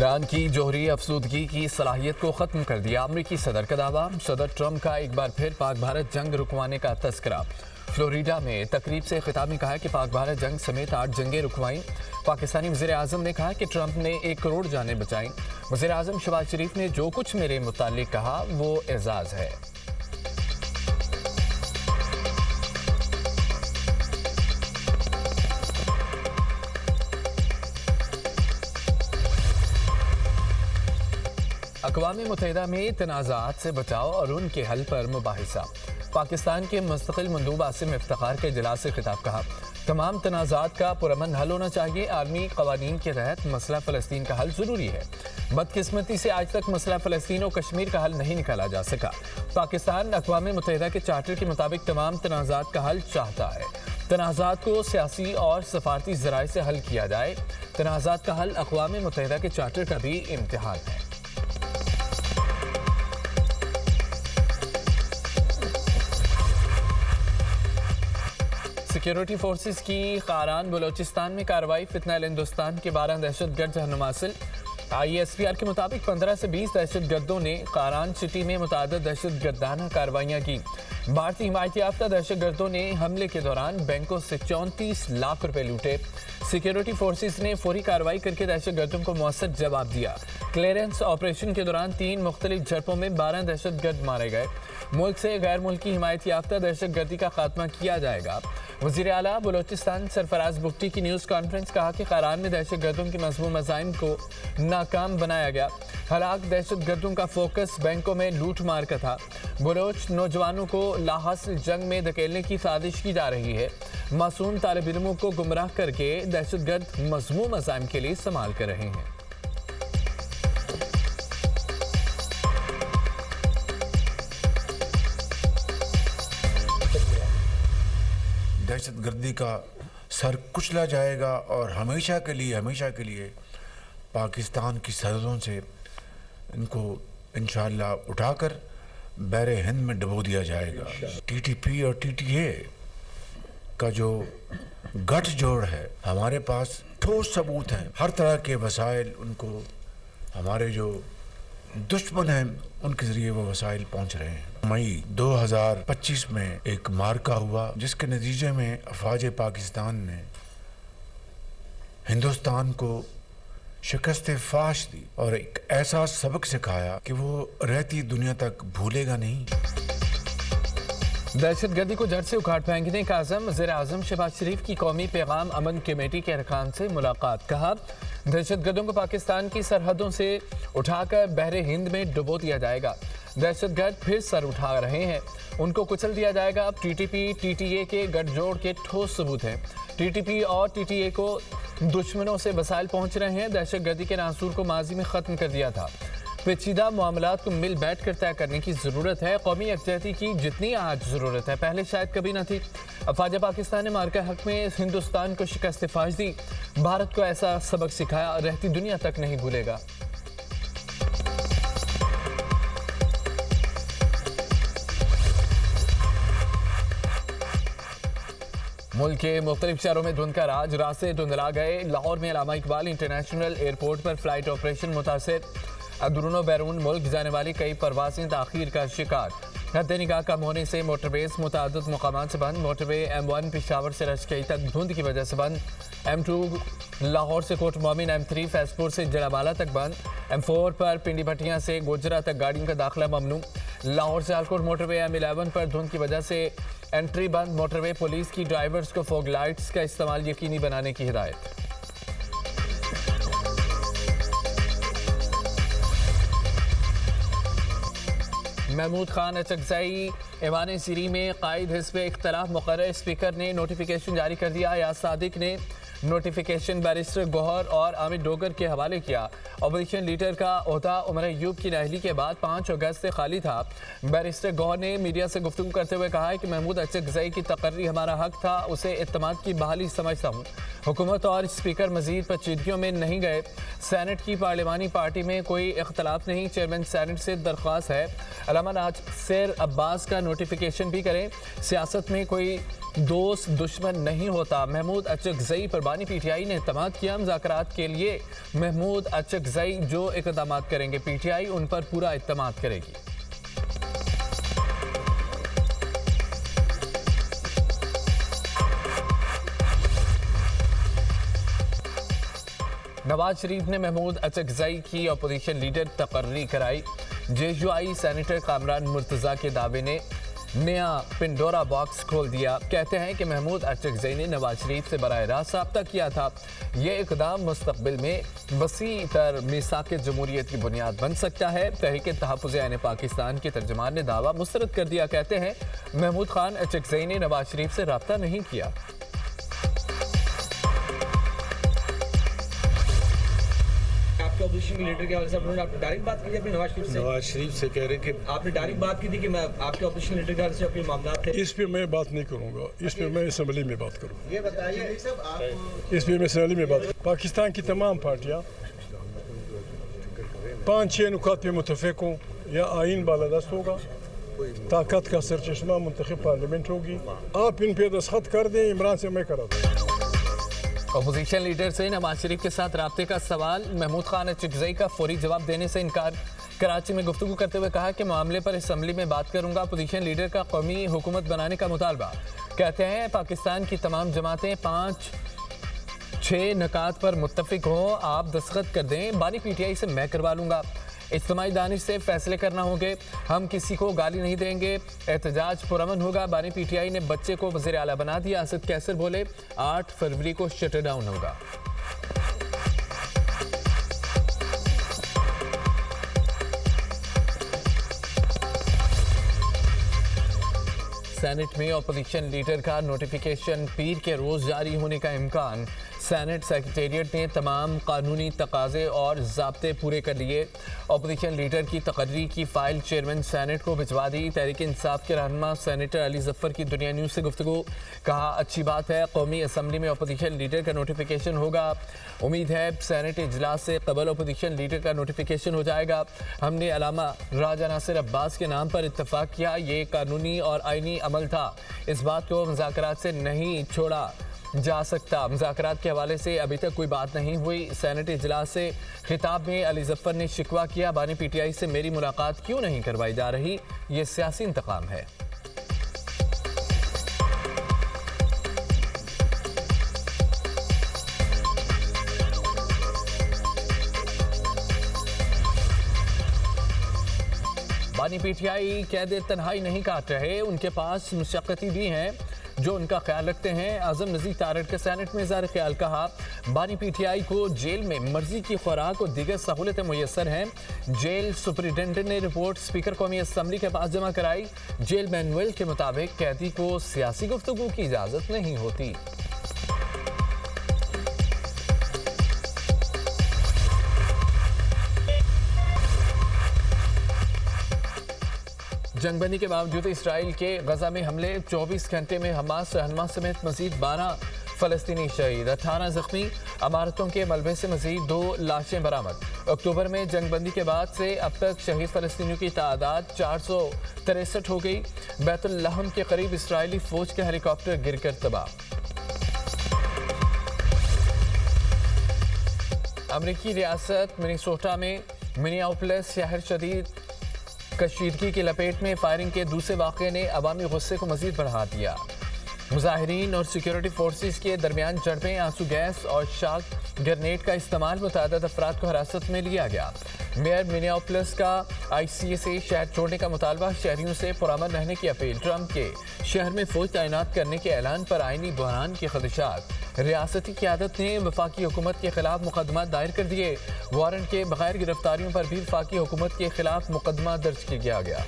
Iran की जोहरी अफसुदगी की सलाहियत को ख़त्म कर दिया अमरीकी सदर का दावा। सदर ट्रंप का एक बार फिर पाक भारत जंग रुकवाने का तस्करा। फ्लोरिडा में तकरीब से खिताब में कहा कि पाक भारत जंग समेत 8 जंगें रुकवाईं। पाकिस्तानी वज़ीर आज़म ने कहा कि ट्रंप ने 1 करोड़ जानें बचाईं। वज़ीर आज़म शहबाज शरीफ ने जो कुछ मेरे मुताल्लिक कहा वो एजाज़ है। अक़वाम मुत्तहिदा में तनाज़ात से बचाव और उनके हल पर मुबाहिसा। पाकिस्तान के मुस्तक़िल मंदूब आसिम इफ्तिखार के इजलास से खिताब। कहा तमाम तनाज़ात का पुरअमन हल होना चाहिए। आर्मी क़वानीन के तहत मसला फ़लस्तीन का हल ज़रूरी है। बदकिस्मती से आज तक मसला फ़लस्तीन और कश्मीर का हल नहीं निकाला जा सका। पाकिस्तान अक़वाम मुत्तहिदा के चार्टर के मुताबिक तमाम तनाज़ात का हल चाहता है। तनाज़ात को सियासी और सफारती ज़राए से हल किया जाए। तनाज़ात का हल अक़वाम मुत्तहिदा के चार्टर का भी इम्तिहान है। सिक्योरिटी फोर्सेस की कारान बलोचिस्तान में कार्रवाई। फितना हिंदुस्तान के 12 दहशतगर्द जहन्नुम हासिल। ISPR के मुताबिक 15 से 20 दहशतगर्दों ने कारान सिटी में मुतादिद दहशतगर्दाना कार्रवाइयाँ की। भारतीय हिमायत याफ्ता दहशतगर्दों ने हमले के दौरान बैंकों से 34 लाख रुपए लूटे। सिक्योरिटी फोर्सेस ने फौरी कार्रवाई करके दहशतगर्दों को मौसर जवाब दिया। क्लियरेंस ऑपरेशन के दौरान 3 मुख्तलिफ झड़पों में 12 दहशतगर्द मारे गए। मुल्क से गैर मुल्की हिमायत याफ्ता दहशतगर्दी का खात्मा किया जाएगा। वज़ीर आला बलोचिस्तान सरफराज बुगटी की न्यूज़ कॉन्फ्रेंस। कहा कि कारान में दहशतगर्दों के मज़मूम अज़ाइम को नाकाम बनाया गया। हलाक दहशतगर्दों का फोकस बैंकों में लूट मार का था। बलोच नौजवानों को लाहासिल जंग में धकेलने की साजिश की जा रही है। मासूम तालिब इल्मों को गुमराह करके दहशतगर्द मज़मूम अज़ाइम के लिए इस्तेमाल कर रहे हैं। दहशतगर्दी का सर कुचला जाएगा और हमेशा के लिए पाकिस्तान की सरहदों से इनको इंशाअल्लाह उठाकर बहरे हिंद में डुबो दिया जाएगा। TTP और TTA का जो गठजोड़ है, हमारे पास ठोस सबूत हैं, हर तरह के वसाइल उनको, हमारे जो दुश्मन हैं उनके जरिए वो वसाइल पहुंच रहे हैं। मई 2025 में एक मार्का हुआ जिसके नतीजे में अफवाज पाकिस्तान ने हिंदुस्तान को शिकस्त फाश दी और एक ऐसा सबक सिखाया कि वो रहती दुनिया तक भूलेगा नहीं। दहशतगर्दी को जड़ से उखाड़ फेंकने का आज़म। वज़ीर आज़म शहबाज शरीफ की कौमी पैगाम अमन कमेटी के अरकान से मुलाकात। कहा दहशतगर्दों को पाकिस्तान की सरहदों से उठाकर बहरे हिंद में डुबो दिया जाएगा। दहशतगर्द फिर सर उठा रहे हैं, उनको कुचल दिया जाएगा। अब TTP TTA के गठजोड़ के ठोस सबूत हैं। TTP और TTA को दुश्मनों से वसाइल पहुंच रहे हैं। दहशतगर्दी के नासूर को माजी में ख़त्म कर दिया था। पेचीदा मामलात को मिल बैठ कर तय करने की ज़रूरत है। कौमी यकजहती की जितनी आज ज़रूरत है पहले शायद कभी ना थी। अफवाज पाकिस्तान ने मार्का हक में हिंदुस्तान को शिकस्त फाश दी। भारत को ऐसा सबक सिखाया रहती दुनिया तक नहीं भूलेगा। मुल्क के मुख्तलिफ शहरों में धुंध का राज। रास्ते धुंधला गए। लाहौर में अल्लामा इकबाल इंटरनेशनल एयरपोर्ट पर फ्लाइट ऑपरेशन मुतासिर। अंदरूनो बैरून मुल्क जाने वाली कई परवाजें ताख़ीर का शिकार। हद निगाह कम होने से मोटरवेज मुतादिद मकामात से बंद। मोटरवे M1 पेशावर से रशकई तक धुंध की वजह से बंद। M2 लाहौर से कोट मोमिन, M3 फैसपुर से जलावाला तक बंद। M4 पर पिंडी भटियाँ से गोजरा तक गाड़ियों का दाखिला ममनू। लाहौर से आलकोट मोटरवे M11 पर धुंध की वजह से एंट्री बंद। मोटरवे पुलिस की ड्राइवर्स को फॉग लाइट्स का इस्तेमाल यकीनी बनाने की हिदायत। महमूद खान अचकज़ई ऐवान सीरी में कायद हिज़्ब इख्तिलाफ मुक़र्रर। स्पीकर ने नोटिफिकेशन जारी कर दिया। या सादिक ने नोटिफिकेशन बैरिस्टर गौहर और आमिर डोगर के हवाले किया। अपोजिशन लीडर का ओहदा उमर अयूब की नाअहली के बाद 5 अगस्त से खाली था। बैरिस्टर गौहर ने मीडिया से गुफ्तगू करते हुए कहा कि महमूद अचकज़ई की तकर्री हमारा हक था, उसे इत्तमाद की बहाली समझता हूँ। हुकूमत और स्पीकर मजीद पेचीदगियों में नहीं गए। सेनेट की पार्लिमानी पार्टी में कोई इख्तलाफ नहीं। चेयरमैन सेनेट से दरख्वास्त है अल्लामा नासिर अब्बास का नोटिफिकेशन भी करें। सियासत में कोई दोस्त दुश्मन नहीं होता। महमूद अचकज़ई पर बानी पीटीआई ने इत्तेमाद किया मुज़ाकरात के लिए महमूद अचकज़ई जो इक़दाम करेंगे पीटीआई उन पर पूरा इत्तेमाद करेगी। नवाज शरीफ ने महमूद अचकज़ई की अपोजिशन लीडर तकर्री कराई। जेजुआई सेनेटर कामरान मुर्तज़ा के दावे ने नया पिंडोरा बॉक्स खोल दिया। कहते हैं कि महमूद अचकज़ई ने नवाज शरीफ से बराह रास्त रब्ता किया था। ये इक़दाम मुस्तक़बिल में वसी तर मीसाक़ जमहूरियत की बुनियाद बन सकता है। तहरीक तहफ़्फ़ुज़ ऐन पाकिस्तान के तर्जुमान ने दावा मुस्तरद कर दिया। कहते हैं महमूद खान अचकज़ई ने नवाज शरीफ से रब्ता नहीं किया। अपोजिशन के लीडर के हवाले से आपने डायरेक्ट बात की थी अपनी नवाज शरीफ से कह रहे कि आपने डायरेक्ट बात की थी कि मैं आपके अपोजिशन लीडर के हवाले से अपने मामला थे। इस पे मैं बात नहीं करूंगा, इस पे मैं असम्बली में बात करूंगा। ये बताइए इस पे मैं असम्बली में बात पाकिस्तान की तमाम पार्टियां 5-6 नुकात पे मुतफिक हों या आइन बालादस्त होगा, ताकत का सरचश्मा मुंतखब पार्लियामेंट होगी। आप इन पे दस्तखत कर दें, इमरान से मैं करा दूँ। अपोजिशन लीडर से नवाज शरीफ के साथ राब्ते का सवाल। महमूद खान अचकज़ई का फौरी जवाब देने से इनकार। कराची में गुफ्तगू करते हुए कहा कि मामले पर असम्बली में बात करूंगा। अपोजिशन लीडर का कौमी हुकूमत बनाने का मुतालबा। कहते हैं पाकिस्तान की तमाम जमातें 5-6 नकात पर मुत्तफिक हों, आप दस्तखत कर दें, बानी पीटीआई से मैं करवा लूंगा। इज्तिमाई दानिश से फैसले करना होंगे, हम किसी को गाली नहीं देंगे, एहतजाज पुरअमन होगा। बानी पीटीआई ने बच्चे को वज़ीर आला बना दिया। असद कैसर बोले 8 फरवरी को शटर डाउन होगा। सेनेट में अपोजिशन लीडर का नोटिफिकेशन पीर के रोज जारी होने का इम्कान। सेनेट सेक्रेटेरिएट ने तमाम कानूनी तकाजे और ज़ाब्ते पूरे कर लिए। अपोजिशन लीडर की तकर्री की फ़ाइल चेयरमैन सेनेट को भिजवा दी। तहरीक इंसाफ के रहनुमा सेनेटर अली जफ़र की दुनिया न्यूज़ से गुफ्तगू। कहा अच्छी बात है, कौमी असम्बली में अपोजिशन लीडर का नोटिफिकेशन होगा। उम्मीद है सेनेट इजलास से कबल अपोजिशन लीडर का नोटिफिकेशन हो जाएगा। हमने अलामा राजा नासिर अब्बास के नाम पर इत्तफाक किया, ये कानूनी और आइनी अमल था। इस बात को मुज़ाकरात से नहीं छोड़ा जा सकता। मुज़ाकरात के हवाले से अभी तक कोई बात नहीं हुई। सेनेट इजलास से खिताब में अली जफ़र ने शिकवा किया, बानी पीटीआई से मेरी मुलाकात क्यों नहीं करवाई जा रही, ये सियासी इंतकाम है। बानी पीटीआई कैद तन्हाई नहीं काट रहे, उनके पास मुशक्कती भी हैं जो उनका ख्याल रखते हैं। आज़म नज़ीर तारड़ के सेनेट में इज़हार ख्याल। कहा बानी पीटीआई को जेल में मर्जी की खुराक और दीगर सहूलतें मुयसर हैं। जेल सुपरिटेंडेंट ने रिपोर्ट स्पीकर कौमी असम्बली के पास जमा कराई। जेल मैनुअल के मुताबिक कैदी को सियासी गुफ्तगू की इजाज़त नहीं होती। जंगबंदी के बावजूद इसराइल के गजा में हमले। 24 घंटे में हमास रहनुमा समेत मजीद 12 फ़लस्तीनी शहीद, 18 जख्मी। इमारतों के मलबे से मजीद 2 लाशें बरामद। अक्टूबर में जंगबंदी के बाद से अब तक शहीद फ़लस्तीनियों की तादाद 463 हो गई। बैतुल लहम के करीब इसराइली फ़ौज के हेलीकॉप्टर गिरकर तबाह। अमरीकी रियासत मिनेसोटा में मिनियापोलिस शहर शदीद कशीदगी की लपेट में। फायरिंग के दूसरे वाक़े ने अवामी गुस्से को मज़ीद बढ़ा दिया। मुजाहिरीन और सिक्योरिटी फोर्सेस के दरमियान झड़पें, आंसू गैस और शाक ग्रेनेड का इस्तेमाल। मुतअद्दिद अफराद को हिरासत में लिया गया। मेयर मिनियापोलिस का ICA से शहर छोड़ने का मुतालबा, शहरियों से पुरअमन रहने की अपील। ट्रंप के शहर में फौज तैनात करने के ऐलान पर आइनी बहरान के खदशात। रियासती क़यादत ने वफाकी हुकूमत के खिलाफ मुकदमा दायर कर दिए। वारंट के बगैर गिरफ्तारियों पर भी वफाकी हुकूमत के खिलाफ मुकदमा दर्ज किया गया।